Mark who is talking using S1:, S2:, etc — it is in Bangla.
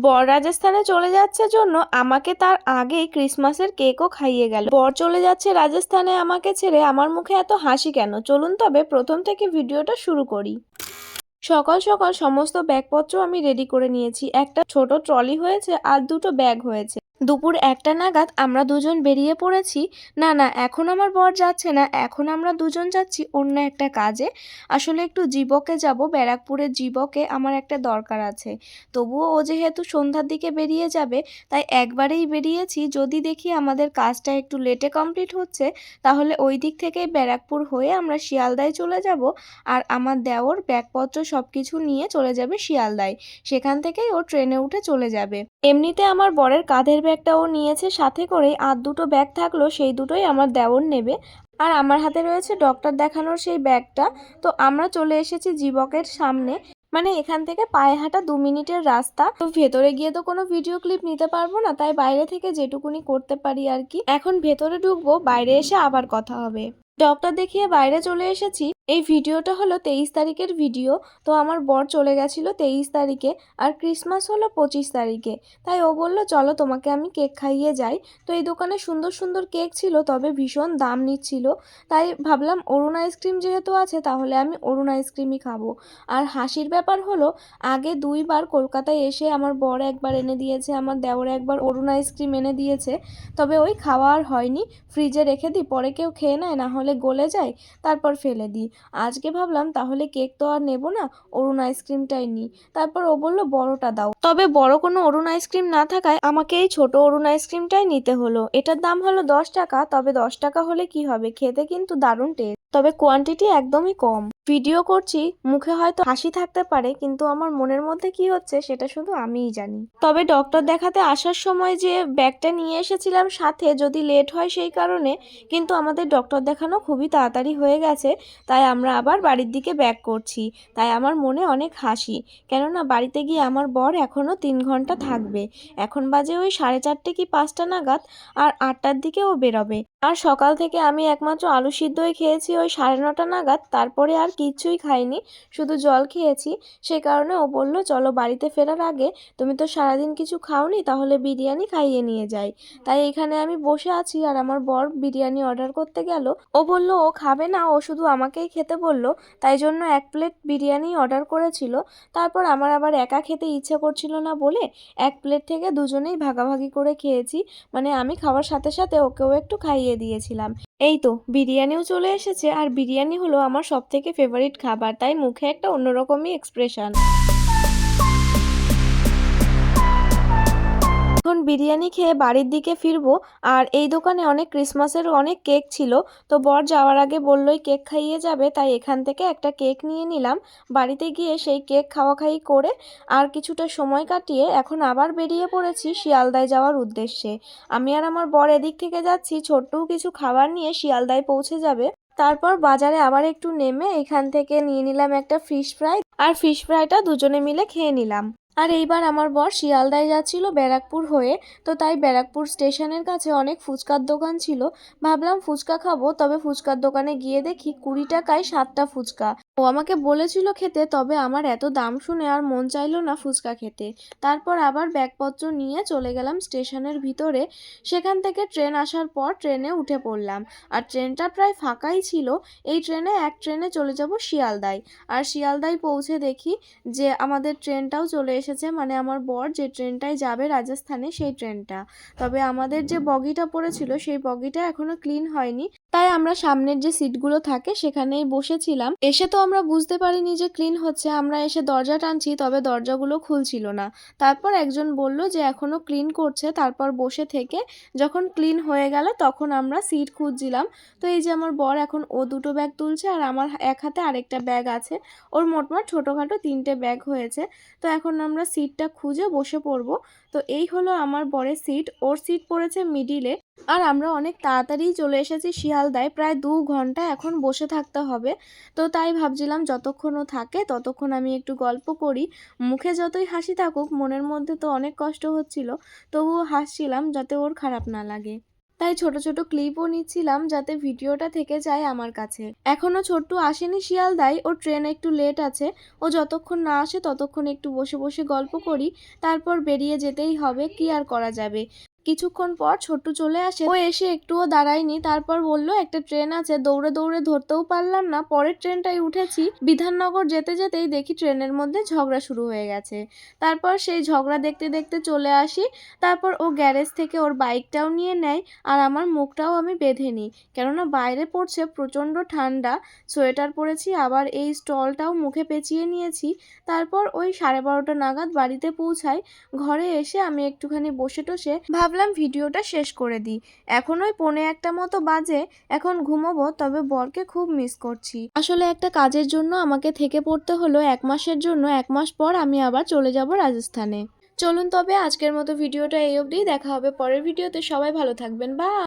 S1: বর রাজস্থানে চলে যাচ্ছে জন্য আমাকে তার আগেই ক্রিসমাসের কেকও খাইয়ে গেল। বর চলে যাচ্ছে রাজস্থানে আমাকে ছেড়ে, আমার মুখে এত হাসি কেন? চলুন তবে প্রথম থেকে ভিডিওটা শুরু করি। সকাল সকাল সমস্ত ব্যাগপত্র আমি রেডি করে নিয়েছি। একটা ছোট ট্রলি হয়েছে আর দুটো ব্যাগ হয়েছে। দুপুর 1টা নাগাদ আমরা দুজন বেরিয়ে পড়েছি। না না, এখন আমার বর যাচ্ছে না, এখন আমরা দুজন যাচ্ছি অন্য একটা কাজে। আসলে একটু জীবকে যাব, ব্যারাকপুরের জীবকে আমার একটা দরকার আছে। তবুও ও যেহেতু সন্ধ্যার দিকে বেরিয়ে যাবে, তাই একবারেই বেরিয়েছি। যদি দেখি আমাদের কাজটা একটু লেটে কমপ্লিট হচ্ছে, তাহলে ওই দিক থেকেই ব্যারাকপুর হয়ে আমরা শিয়ালদায় চলে যাব। আর আমার দেওর ব্যাগপত্র সবকিছু নিয়ে চলে যাবে শিয়ালদায়। সেখান থেকেই ও ট্রেনে উঠে চলে যাবে। এমনিতে আমার বরের কাঁধের ব্যাগটা ও নিয়েছে সাথে করে, আর দুটো ব্যাগ থাকলো সেই দুটোই আমার দেওর নেবে। আর আমার হাতে রয়েছে ডক্টর দেখানোর সেই ব্যাগটা। তো আমরা চলে এসেছি জীবকের সামনে। মানে এখান থেকে পায়ে হাঁটা 2 মিনিটের রাস্তা। তো ভেতরে গিয়ে তো কোনো ভিডিও ক্লিপ নিতে পারবো না, তাই বাইরে থেকে যেটুকুনি করতে পারি আর কি। এখন ভেতরে ঢুকবো, বাইরে এসে আবার কথা হবে। ডক্টর দেখিয়ে বাইরে চলে এসেছি। এই ভিডিওটা হলো 23 তারিখের ভিডিও। তো আমার বর চলে গেছিল 23 তারিখে, আর ক্রিসমাস হলো 25 তারিখে। তাই ও বলল চলো তোমাকে আমি কেক খাইয়ে যাই। তো এই দোকানে সুন্দর সুন্দর কেক ছিল, তবে ভীষণ দাম নিচ্ছিল। তাই ভাবলাম অরুণ আইসক্রিম যেহেতু আছে, তাহলে আমি অরুণ আইসক্রিমই খাবো। আর হাসির ব্যাপার হলো, আগে 2বার কলকাতায় এসে আমার বর একবার এনে দিয়েছে, আমার দেওর একবার অরুণ আইসক্রিম এনে দিয়েছে। তবে ওই খাওয়া আর হয়নি। ফ্রিজে রেখে দিই, পরে কেউ খেয়ে নেয়, না হলে গলে যায়, তারপর ফেলে দিই। আজকে ভাবলাম তাহলে কেক তো আর নেব না, অরুণ আইসক্রিমটাই নিই। তারপর ও বলল বড়টা দাও। তবে বড় কোনো অরুণ আইসক্রিম না থাকায় আমাকে এই ছোট অরুণ আইসক্রিমটাই নিতে হলো। এটার দাম হলো 10 টাকা। তবে 10 টাকা হলে কি হবে, খেতে কিন্তু দারুণ টেস্ট, তবে কোয়ান্টিটি একদমই কম। ভিডিও করছি, মুখে হয়তো হাসি থাকতে পারে, কিন্তু আমার মনের মধ্যে কি হচ্ছে সেটা শুধু আমিই জানি। তবে ডক্টর দেখাতে আসার সময় যে ব্যাগটা নিয়ে এসেছিলাম সাথে, যদি লেট হয় সেই কারণে, কিন্তু আমাদের ডক্টর দেখানো খুবই তাড়াতাড়ি হয়ে গেছে। তাই আমরা আবার বাড়ির দিকে ব্যাক করছি। তাই আমার মনে অনেক হাসি, কেননা বাড়িতে গিয়ে আমার বর এখনও 3 ঘন্টা থাকবে। এখন বাজে ওই 4:30 কি 5টা নাগাদ, আর 8টার দিকে ও বেরোবে। আর সকাল থেকে আমি একমাত্র আলু সিদ্ধই খেয়েছি ওই 9:30 নাগাদ, তারপরে আর কিচ্ছুই খাইনি, শুধু জল খেয়েছি। সে কারণে ও বলল চলো বাড়িতে ফেরার আগে, তুমি তো সারাদিন কিছু খাওনি, তাহলে বিরিয়ানি খাইয়ে নিয়ে যাই। তাই এখানে আমি বসে আছি, আর আমার বর বিরিয়ানি অর্ডার করতে গেল। ও বলল ও খাবে না, ও শুধু আমাকেই খেতে বলল। তাই জন্য 1 প্লেট বিরিয়ানি অর্ডার করেছিল। তারপর আমার আবার একা খেতে ইচ্ছে করছিল না বলে 1 প্লেট থেকে দুজনেই ভাগাভাগি করে খেয়েছি। মানে আমি খাওয়ার সাথে সাথে ওকেও একটু খাইয়ে দিয়েছিলাম। এই তো বিরিয়ানিও চলে এসেছে, আর বিরিয়ানি হলো আমার সবথেকে ফেভারিট খাবার, তাই মুখে একটা অন্যরকমই এক্সপ্রেশন। এখন বিরিয়ানি খেয়ে বাড়ির দিকে ফিরবো। আর এই দোকানে অনেক ক্রিসমাসের অনেক কেক ছিল। তো বর যাওয়ার আগে বললোই কেক খাইয়ে যাবে, তাই এখান থেকে একটা কেক নিয়ে নিলাম। বাড়িতে গিয়ে সেই কেক খাওয়াখাই করে আর কিছুটা সময় কাটিয়ে এখন আবার বেরিয়ে পড়েছি শিয়ালদায় যাওয়ার উদ্দেশ্যে। আমি আর আমার বর এদিক থেকে যাচ্ছি, ছোট্টও কিছু খাবার নিয়ে শিয়ালদায় পৌঁছে যাবে। তারপর বাজারে আবার একটু নেমে এখান থেকে নিয়ে নিলাম একটা ফিশ ফ্রাই, আর ফিশ ফ্রাইটা দুজনে মিলে খেয়ে নিলাম। আর এইবার আমার বর শিয়ালদায় যাচ্ছিল ব্যারাকপুর হয়ে। তো তাই ব্যারাকপুর স্টেশনের কাছে অনেক ফুচকার দোকান ছিল। ভাবলাম ফুচকা খাবো, তবে ফুচকার দোকানে গিয়ে দেখি 20 টাকায় 7টা ফুচকা। ও আমাকে বলেছিল খেতে, তবে আমার এত দাম শুনে আর মন চাইলো না ফুচকা খেতে। তারপর আবার ব্যাগপত্র নিয়ে চলে গেলাম স্টেশনের ভিতরে। সেখান থেকে ট্রেন আসার পর ট্রেনে উঠে পড়লাম। আর ট্রেনটা প্রায় ফাঁকাই ছিল। এই এক ট্রেনে চলে যাব শিয়ালদায়। আর শিয়ালদায় পৌঁছে দেখি যে আমাদের ট্রেনটাও চলে এসেছে, মানে আমার বর যে ট্রেনটায় যাবে রাজস্থানে সেই ট্রেনটা। তবে আমাদের যে বগিটা পড়েছিল সেই বগিটা এখনো ক্লিন হয়নি, তাই আমরা সামনের যে সিটগুলো থাকে সেখানেই বসেছিলাম। এসে তো আমরা বুঝতে পারিনি যে ক্লিন হচ্ছে, আমরা এসে দরজা টানছি, তবে দরজাগুলো খুলছিল না। তারপর একজন বলল যে এখনো ক্লিন করছে। তারপর বসে থেকে যখন ক্লিন হয়ে গেল তখন আমরা সিট খুঁজছিলাম। তো এই যে আমার বর এখন ও দুটো ব্যাগ তুলছে, আর আমার এক হাতে আরেকটা ব্যাগ আছে। ওর মোটমাট ছোটোখাটো 3টে ব্যাগ হয়েছে। তো এখন আমরা সিটটা খুঁজে বসে পড়বো। তো এই হলো আমার বরের সিট, ওর সিট পড়েছে মিডিলে। আর আমরা অনেক তাড়াতাড়ি চলে এসেছি শিয়ালদায়, প্রায় 2 ঘন্টা এখন বসে থাকতে হবে। তো তাই ভাবছিলাম যতক্ষণ ও থাকে ততক্ষণ আমি একটু গল্প করি। মুখে যতই হাসি থাকুক, মনের মধ্যে তো অনেক কষ্ট হচ্ছিল, তবুও হাসছিলাম যাতে ওর খারাপ না লাগে। তাই ছোট ছোট ক্লিপও নিচ্ছিলাম যাতে ভিডিওটা থেকে যায় আমার কাছে। এখনো ছোট্টু আসেনি শিয়ালদায়, ওর ট্রেন একটু লেট আছে। ও যতক্ষণ না আসে ততক্ষণ একটু বসে বসে গল্প করি, তারপর বেরিয়ে যেতেই হবে, কি আর করা যাবে। কিছুক্ষণ পর ছোট্টু চলে আসে। ও এসে একটুও দাঁড়ায়নি, তারপর বলল একটা ট্রেন আছে, দৌড়ে দৌড়ে ধরতেও পারলাম না, পরের ট্রেনটাই উঠেছি। বিধাননগর যেতে যেতেই দেখি ট্রেনের মধ্যে ঝগড়া শুরু হয়ে গেছে। তারপর সেই ঝগড়া দেখতে দেখতে চলে আসি। তারপর ও গ্যারেজ থেকে ওর বাইকটাও নিয়ে নেয়, আর আমার মুখটাও আমি বেঁধে নিই, কেননা বাইরে পড়ছে প্রচণ্ড ঠান্ডা। সোয়েটার পরেছি, আবার এই স্টলটাও মুখে পেঁচিয়ে নিয়েছি। তারপর ওই 12:30 নাগাদ বাড়িতে পৌঁছাই। ঘরে এসে আমি একটুখানি বসে টসে ভাবলাম ভিডিওটা শেষ করে দিই। এখন ওই 1:45 মতো বাজে, এখন ঘুমোবো, তবে বরকে খুব মিস করছি। আসলে একটা কাজের জন্য আমাকে থেকে পড়তে হলো 1 মাসের জন্য। 1 মাস পর আমি আবার চলে যাব রাজস্থানে। চলুন তবে আজকের মতো ভিডিওটা এই অবধিই। দেখা হবে পরের ভিডিওতে। সবাই ভালো থাকবেন। বাই।